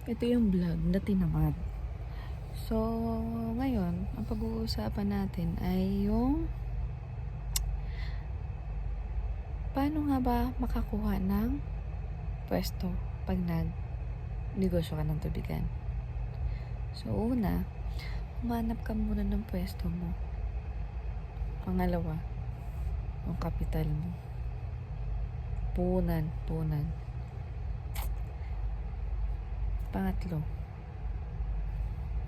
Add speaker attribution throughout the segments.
Speaker 1: Ito yung vlog na tinamad. So, ngayon, ang pag-uusapan natin ay yung paano nga ba makakuha ng pwesto pag nag-negosyo ka ng tubigan. So, una, humanap ka muna ng pwesto mo. Pangalawa, yung kapital mo. Punan. Pangatlo,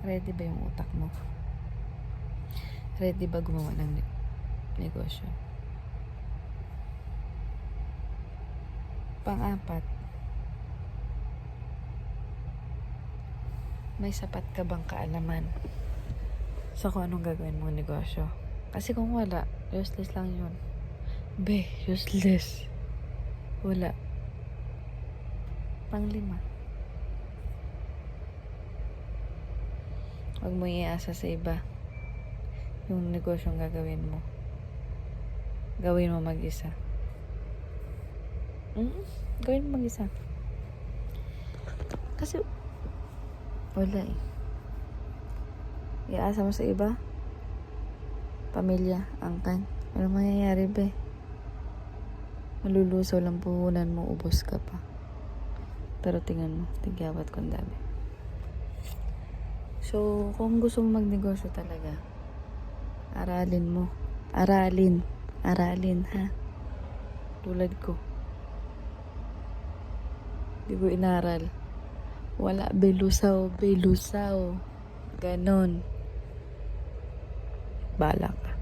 Speaker 1: ready ba yung utak mo? Ready ba gumawa ng negosyo? Pang-apat, may sapat ka bang kaalaman sa kung anong gagawin mong negosyo? Kasi kung wala, useless lang yun. Useless. Wala. Pang-lima, huwag mo iasa sa iba yung negosyong gagawin mo. Gawin mo mag-isa. Gawin mo mag-isa. Kasi wala eh. Iasa mo sa iba, pamilya, angkan, walang mangyayari ba eh. Malulusaw lang puhunan mo, ubos ka pa. Pero tingnan mo, tigyawat kong dami. So, kung gusto mo magnegosyo talaga, aralin mo. Aralin ha. Tulad ko. Di ko inaral. Wala, belusaw. Ganon. Balak.